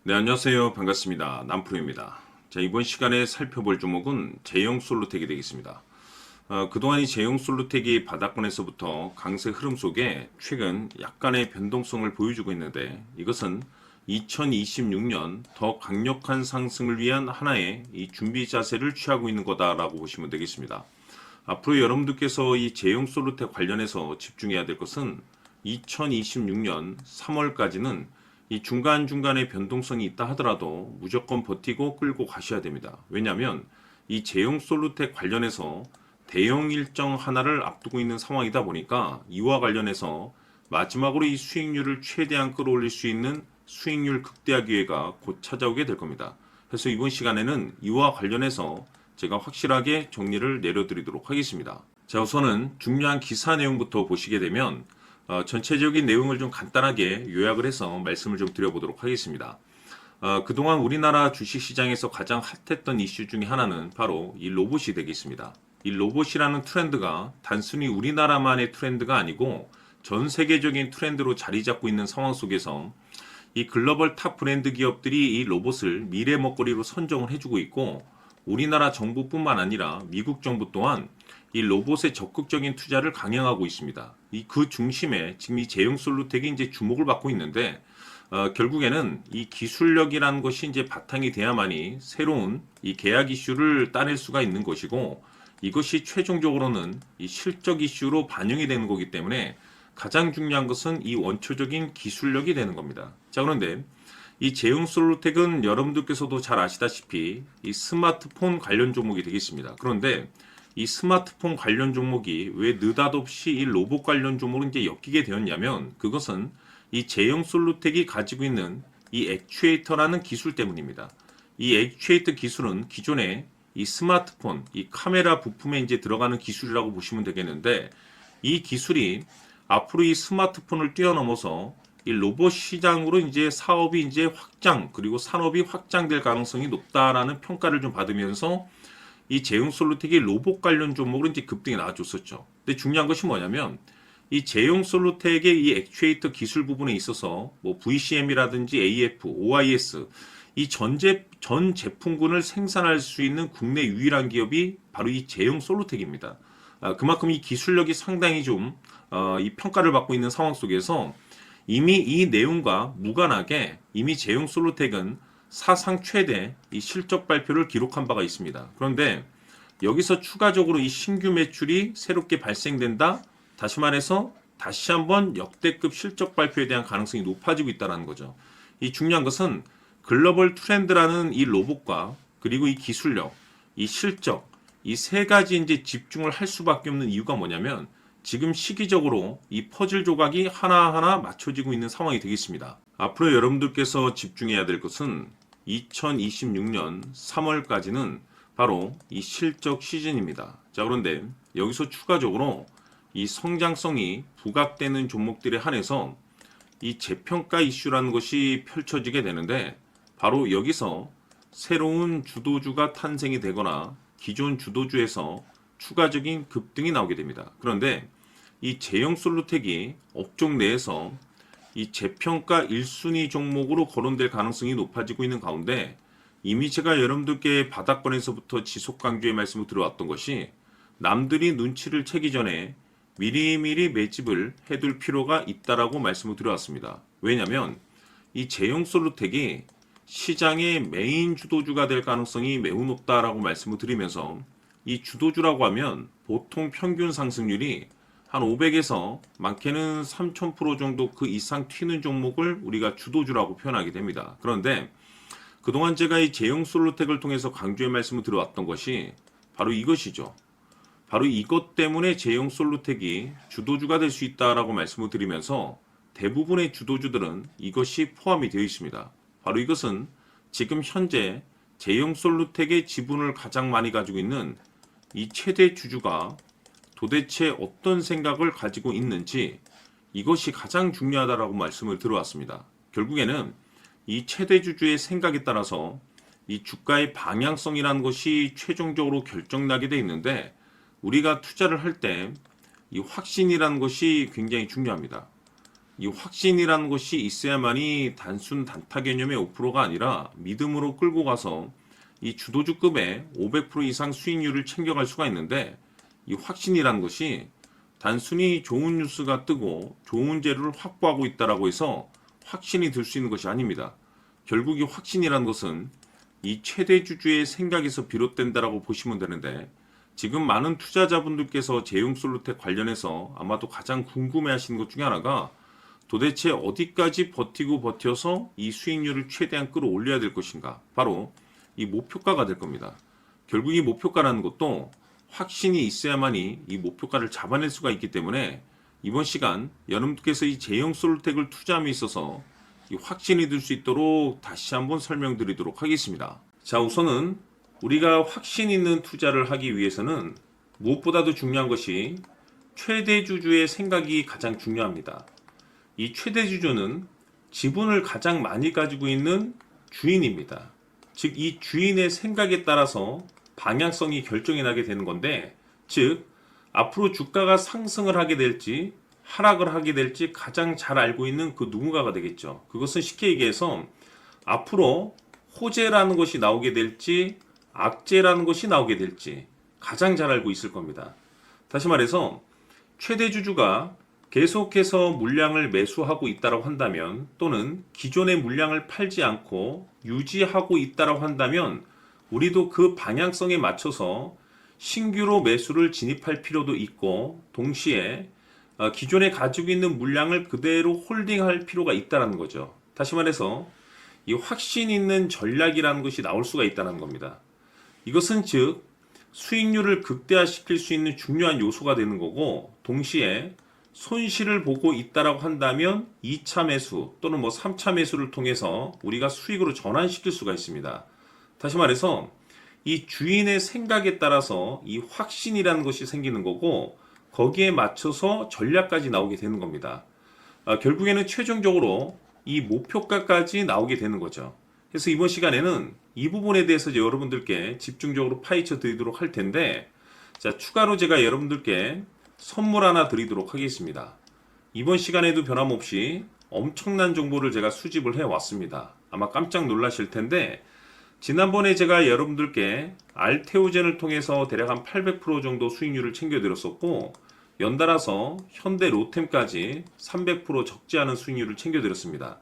네, 안녕하세요. 반갑습니다. 남프로입니다. 자, 이번 시간에 살펴볼 종목은 제형 솔루텍이 되겠습니다. 그동안 이 제형 솔루텍이 바닥권에서부터 강세 흐름 속에 최근 약간의 변동성을 보여주고 있는데, 이것은 2026년 더 강력한 상승을 위한 하나의 이 준비 자세를 취하고 있는 거다라고 보시면 되겠습니다. 앞으로 여러분들께서 이 제형 솔루텍 관련해서 집중해야 될 것은 2026년 3월까지는 이 중간중간에 변동성이 있다 하더라도 무조건 버티고 끌고 가셔야 됩니다. 왜냐하면 이 제형 솔루텍 관련해서 대형 일정 하나를 앞두고 있는 상황이다 보니까 이와 관련해서 마지막으로 이 수익률을 최대한 끌어올릴 수 있는 수익률 극대화 기회가 곧 찾아오게 될 겁니다. 그래서 이번 시간에는 이와 관련해서 제가 확실하게 정리를 내려드리도록 하겠습니다. 자, 우선은 중요한 기사 내용부터 보시게 되면 전체적인 내용을 좀 간단하게 요약을 해서 말씀을 좀 드려보도록 하겠습니다. 그동안 우리나라 주식시장에서 가장 핫했던 이슈 중에 하나는 바로 이 로봇이 되겠습니다. 이 로봇이라는 트렌드가 단순히 우리나라만의 트렌드가 아니고 전 세계적인 트렌드로 자리 잡고 있는 상황 속에서 이 글로벌 탑 브랜드 기업들이 이 로봇을 미래 먹거리로 선정을 해주고 있고, 우리나라 정부뿐만 아니라 미국 정부 또한 이 로봇의 적극적인 투자를 강행하고 있습니다. 그 중심에 지금 이 제형 솔루텍이 이제 주목을 받고 있는데, 결국에는 이 기술력이라는 것이 이제 바탕이 돼야만이 새로운 이 계약 이슈를 따낼 수가 있는 것이고, 이것이 최종적으로는 이 실적 이슈로 반영이 되는 거기 때문에 가장 중요한 것은 이 원초적인 기술력이 되는 겁니다. 자, 그런데 이 제형 솔루텍은 여러분들께서도 잘 아시다시피 이 스마트폰 관련 종목이 되겠습니다. 그런데 이 스마트폰 관련 종목이 왜 느닷없이 이 로봇 관련 종목으로 이제 엮이게 되었냐면, 그것은 이 제형 솔루텍이 가지고 있는 이 액추에이터라는 기술 때문입니다. 이 액추에이터 기술은 기존에 이 스마트폰, 이 카메라 부품에 이제 들어가는 기술이라고 보시면 되겠는데, 이 기술이 앞으로 이 스마트폰을 뛰어넘어서 이 로봇 시장으로 이제 사업이 이제 확장, 그리고 산업이 확장될 가능성이 높다라는 평가를 좀 받으면서 이 제형 솔루텍이 로봇 관련 종목으로 이제 급등이 나와줬었죠. 근데 중요한 것이 뭐냐면, 이 제형 솔루텍의 이 액추에이터 기술 부분에 있어서 뭐 VCM이라든지 AF, OIS 이 전 제품군을 생산할 수 있는 국내 유일한 기업이 바로 이 제형 솔루텍입니다. 그만큼 이 기술력이 상당히 좀 이 평가를 받고 있는 상황 속에서 이미 이 내용과 무관하게 이미 제형 솔루텍은 사상 최대 이 실적 발표를 기록한 바가 있습니다. 그런데 여기서 추가적으로 이 신규 매출이 새롭게 발생된다? 다시 말해서 다시 한번 역대급 실적 발표에 대한 가능성이 높아지고 있다는 거죠. 이 중요한 것은 글로벌 트렌드라는 이 로봇과 그리고 이 기술력, 이 실적, 이 세 가지 이제 집중을 할 수밖에 없는 이유가 뭐냐면, 지금 시기적으로 이 퍼즐 조각이 하나하나 맞춰지고 있는 상황이 되겠습니다. 앞으로 여러분들께서 집중해야 될 것은 2026년 3월까지는 바로 이 실적 시즌입니다. 자, 그런데 여기서 추가적으로 이 성장성이 부각되는 종목들에 한해서 이 재평가 이슈라는 것이 펼쳐지게 되는데, 바로 여기서 새로운 주도주가 탄생이 되거나 기존 주도주에서 추가적인 급등이 나오게 됩니다. 그런데 이 제형 솔루텍이 업종 내에서 이 재평가 1순위 종목으로 거론될 가능성이 높아지고 있는 가운데, 이미 제가 여러분들께 바닥권에서부터 지속 강조의 말씀을 들어왔던 것이, 남들이 눈치를 채기 전에 미리미리 매집을 해둘 필요가 있다라고 말씀을 드려왔습니다. 왜냐하면 이 제형 솔루텍이 시장의 메인 주도주가 될 가능성이 매우 높다라고 말씀을 드리면서, 이 주도주라고 하면 보통 평균 상승률이 한 500에서 많게는 3000% 정도 그 이상 튀는 종목을 우리가 주도주라고 표현하게 됩니다. 그런데 그동안 제가 이 제형 솔루텍을 통해서 강조의 말씀을 드려왔던 것이 바로 이것이죠. 바로 이것 때문에 제형 솔루텍이 주도주가 될 수 있다라고 말씀을 드리면서, 대부분의 주도주들은 이것이 포함이 되어 있습니다. 바로 이것은 지금 현재 제형 솔루텍의 지분을 가장 많이 가지고 있는 이 최대 주주가 도대체 어떤 생각을 가지고 있는지, 이것이 가장 중요하다라고 말씀을 들어왔습니다. 결국에는 이 최대 주주의 생각에 따라서 이 주가의 방향성이라는 것이 최종적으로 결정나게 돼 있는데, 우리가 투자를 할 때 이 확신이라는 것이 굉장히 중요합니다. 이 확신이라는 것이 있어야만이 단순 단타 개념의 5%가 아니라 믿음으로 끌고 가서 이 주도주급의 500% 이상 수익률을 챙겨갈 수가 있는데, 이 확신이라는 것이 단순히 좋은 뉴스가 뜨고 좋은 재료를 확보하고 있다라고 해서 확신이 들 수 있는 것이 아닙니다. 결국 이 확신이라는 것은 이 최대 주주의 생각에서 비롯된다라고 보시면 되는데, 지금 많은 투자자분들께서 제용솔루텍 관련해서 아마도 가장 궁금해하시는 것 중에 하나가 도대체 어디까지 버티고 버텨서 이 수익률을 최대한 끌어올려야 될 것인가, 바로 이 목표가가 될 겁니다. 결국 이 목표가라는 것도 확신이 있어야만이 이 목표가를 잡아낼 수가 있기 때문에 이번 시간 여러분께서 이 제형솔루텍을 투자함에 있어서 이 확신이 들 수 있도록 다시 한번 설명드리도록 하겠습니다. 자, 우선은 우리가 확신 있는 투자를 하기 위해서는 무엇보다도 중요한 것이 최대 주주의 생각이 가장 중요합니다. 이 최대 주주는 지분을 가장 많이 가지고 있는 주인입니다. 즉, 이 주인의 생각에 따라서 방향성이 결정이 나게 되는 건데, 즉 앞으로 주가가 상승을 하게 될지 하락을 하게 될지 가장 잘 알고 있는 그 누군가가 되겠죠. 그것은 쉽게 얘기해서 앞으로 호재라는 것이 나오게 될지 악재라는 것이 나오게 될지 가장 잘 알고 있을 겁니다. 다시 말해서 최대 주주가 계속해서 물량을 매수하고 있다고 한다면, 또는 기존의 물량을 팔지 않고 유지하고 있다고 한다면, 우리도 그 방향성에 맞춰서 신규로 매수를 진입할 필요도 있고, 동시에 기존에 가지고 있는 물량을 그대로 홀딩할 필요가 있다는 거죠. 다시 말해서 이 확신 있는 전략이라는 것이 나올 수가 있다는 겁니다. 이것은 즉 수익률을 극대화시킬 수 있는 중요한 요소가 되는 거고, 동시에 손실을 보고 있다라고 한다면 2차 매수 또는 3차 매수를 통해서 우리가 수익으로 전환시킬 수가 있습니다. 다시 말해서 이 주인의 생각에 따라서 이 확신이라는 것이 생기는 거고, 거기에 맞춰서 전략까지 나오게 되는 겁니다. 결국에는 최종적으로 이 목표가까지 나오게 되는 거죠. 그래서 이번 시간에는 이 부분에 대해서 여러분들께 집중적으로 파헤쳐 드리도록 할 텐데, 자, 추가로 제가 여러분들께 선물 하나 드리도록 하겠습니다. 이번 시간에도 변함없이 엄청난 정보를 제가 수집을 해왔습니다. 아마 깜짝 놀라실 텐데, 지난번에 제가 여러분들께 알테오젠을 통해서 대략 한 800% 정도 수익률을 챙겨드렸었고, 연달아서 현대 로템까지 300% 적지 않은 수익률을 챙겨드렸습니다.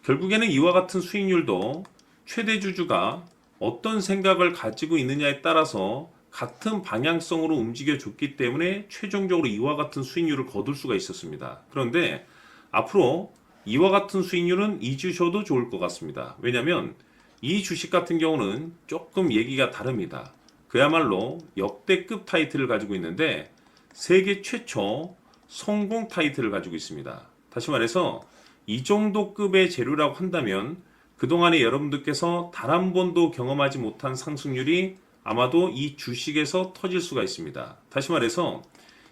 결국에는 이와 같은 수익률도 최대 주주가 어떤 생각을 가지고 있느냐에 따라서 같은 방향성으로 움직여 줬기 때문에 최종적으로 이와 같은 수익률을 거둘 수가 있었습니다. 그런데 앞으로 이와 같은 수익률은 잊으셔도 좋을 것 같습니다. 왜냐하면 이 주식 같은 경우는 조금 얘기가 다릅니다. 그야말로 역대급 타이틀을 가지고 있는데 세계 최초 성공 타이틀을 가지고 있습니다. 다시 말해서 이 정도 급의 재료라고 한다면 그동안에 여러분들께서 단 한 번도 경험하지 못한 상승률이 아마도 이 주식에서 터질 수가 있습니다. 다시 말해서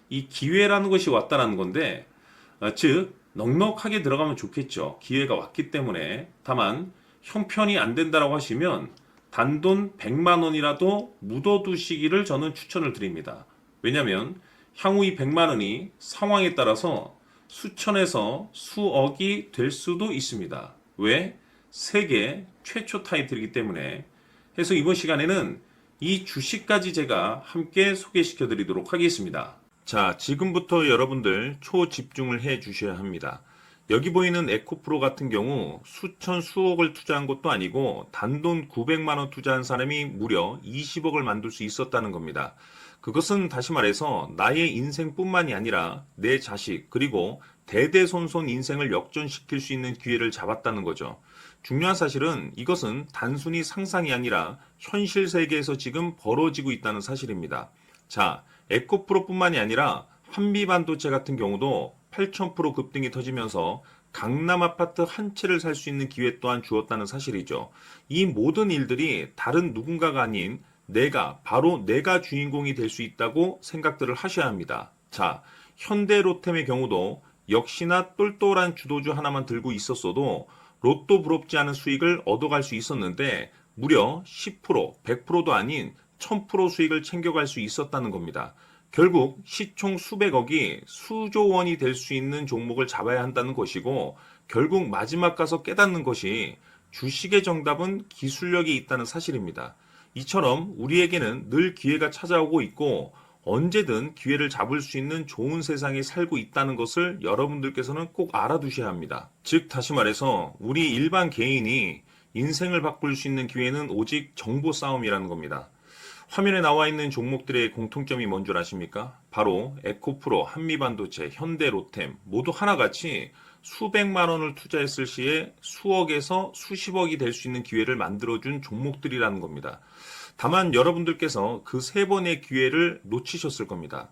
이 기회라는 것이 왔다는 건데, 즉 넉넉하게 들어가면 좋겠죠. 기회가 왔기 때문에. 다만 형편이 안 된다라고 하시면 단돈 100만 원이라도 묻어두시기를 저는 추천을 드립니다. 왜냐하면 향후 이 100만 원이 상황에 따라서 수천에서 수억이 될 수도 있습니다. 왜? 세계 최초 타이틀이기 때문에. 해서 이번 시간에는 이 주식까지 제가 함께 소개시켜 드리도록 하겠습니다. 자, 지금부터 여러분들 초집중을 해 주셔야 합니다. 여기 보이는 에코프로 같은 경우 수천 수억을 투자한 것도 아니고 단돈 900만 원 투자한 사람이 무려 20억을 만들 수 있었다는 겁니다. 그것은 다시 말해서 나의 인생뿐만이 아니라 내 자식 그리고 대대손손 인생을 역전시킬 수 있는 기회를 잡았다는 거죠. 중요한 사실은 이것은 단순히 상상이 아니라 현실 세계에서 지금 벌어지고 있다는 사실입니다. 자, 에코프로뿐만이 아니라 한미반도체 같은 경우도 8,000% 급등이 터지면서 강남 아파트 한 채를 살 수 있는 기회 또한 주었다는 사실이죠. 이 모든 일들이 다른 누군가가 아닌 바로 내가 주인공이 될 수 있다고 생각들을 하셔야 합니다. 자, 현대로템의 경우도 역시나 똘똘한 주도주 하나만 들고 있었어도 로또 부럽지 않은 수익을 얻어갈 수 있었는데 무려 10%, 100%도 아닌 1000% 수익을 챙겨갈 수 있었다는 겁니다. 결국 시총 수백억이 수조 원이 될 수 있는 종목을 잡아야 한다는 것이고, 결국 마지막 가서 깨닫는 것이 주식의 정답은 기술력이 있다는 사실입니다. 이처럼 우리에게는 늘 기회가 찾아오고 있고 언제든 기회를 잡을 수 있는 좋은 세상에 살고 있다는 것을 여러분들께서는 꼭 알아두셔야 합니다. 즉 다시 말해서 우리 일반 개인이 인생을 바꿀 수 있는 기회는 오직 정보 싸움이라는 겁니다. 화면에 나와 있는 종목들의 공통점이 뭔 줄 아십니까? 바로 에코프로, 한미반도체, 현대로템 모두 하나같이 수백만 원을 투자했을 시에 수억에서 수십억이 될 수 있는 기회를 만들어준 종목들이라는 겁니다. 다만 여러분들께서 그 세 번의 기회를 놓치셨을 겁니다.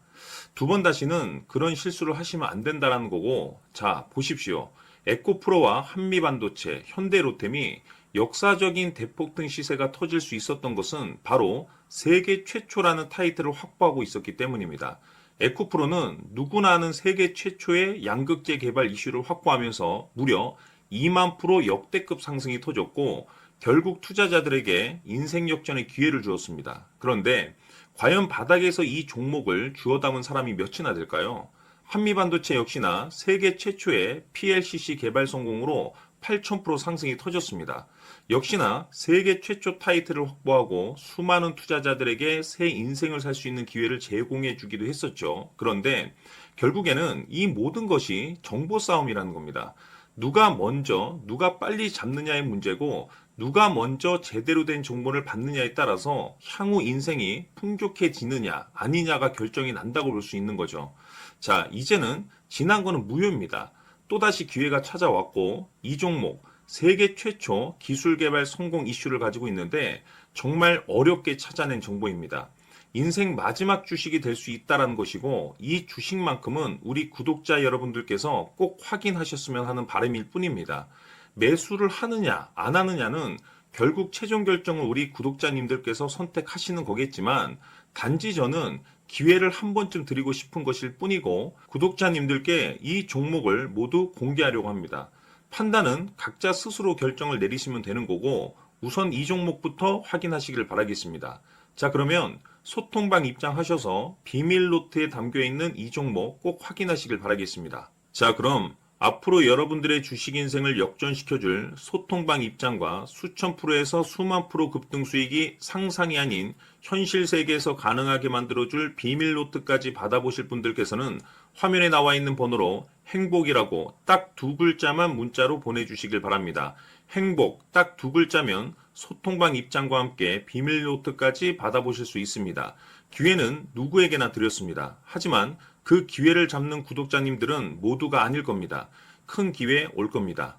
두 번 다시는 그런 실수를 하시면 안 된다는 거고, 자, 보십시오. 에코프로와 한미반도체, 현대로템이 역사적인 대폭등 시세가 터질 수 있었던 것은 바로 세계 최초라는 타이틀을 확보하고 있었기 때문입니다. 에코프로는 누구나 아는 세계 최초의 양극재 개발 이슈를 확보하면서 무려 2만 프로 역대급 상승이 터졌고 결국 투자자들에게 인생 역전의 기회를 주었습니다. 그런데 과연 바닥에서 이 종목을 주워 담은 사람이 몇이나 될까요? 한미반도체 역시나 세계 최초의 PLCC 개발 성공으로 8,000% 상승이 터졌습니다. 역시나 세계 최초 타이틀을 확보하고 수많은 투자자들에게 새 인생을 살 수 있는 기회를 제공해 주기도 했었죠. 그런데 결국에는 이 모든 것이 정보 싸움이라는 겁니다. 누가 먼저, 누가 빨리 잡느냐의 문제고 누가 먼저 제대로 된 정보를 받느냐에 따라서 향후 인생이 풍족해지느냐 아니냐가 결정이 난다고 볼 수 있는 거죠. 자, 이제는 지난 거는 무효입니다. 또다시 기회가 찾아왔고 이 종목 세계 최초 기술 개발 성공 이슈를 가지고 있는데 정말 어렵게 찾아낸 정보입니다. 인생 마지막 주식이 될 수 있다는 것이고 이 주식만큼은 우리 구독자 여러분들께서 꼭 확인하셨으면 하는 바람일 뿐입니다. 매수를 하느냐 안 하느냐는 결국 최종 결정을 우리 구독자님들께서 선택하시는 거겠지만 단지 저는 기회를 한 번쯤 드리고 싶은 것일 뿐이고 구독자님들께 이 종목을 모두 공개하려고 합니다. 판단은 각자 스스로 결정을 내리시면 되는 거고 우선 이 종목부터 확인하시길 바라겠습니다. 자, 그러면 소통방 입장하셔서 비밀 노트에 담겨 있는 이 종목 꼭 확인하시길 바라겠습니다. 자, 그럼 앞으로 여러분들의 주식 인생을 역전시켜줄 소통방 입장과 수천 프로에서 수만 프로 급등 수익이 상상이 아닌 현실 세계에서 가능하게 만들어줄 비밀 노트까지 받아보실 분들께서는 화면에 나와 있는 번호로 행복이라고 딱 두 글자만 문자로 보내주시길 바랍니다. 행복 딱 두 글자면 소통방 입장과 함께 비밀 노트까지 받아보실 수 있습니다. 기회는 누구에게나 드렸습니다. 하지만 그 기회를 잡는 구독자님들은 모두가 아닐 겁니다. 큰 기회 올 겁니다.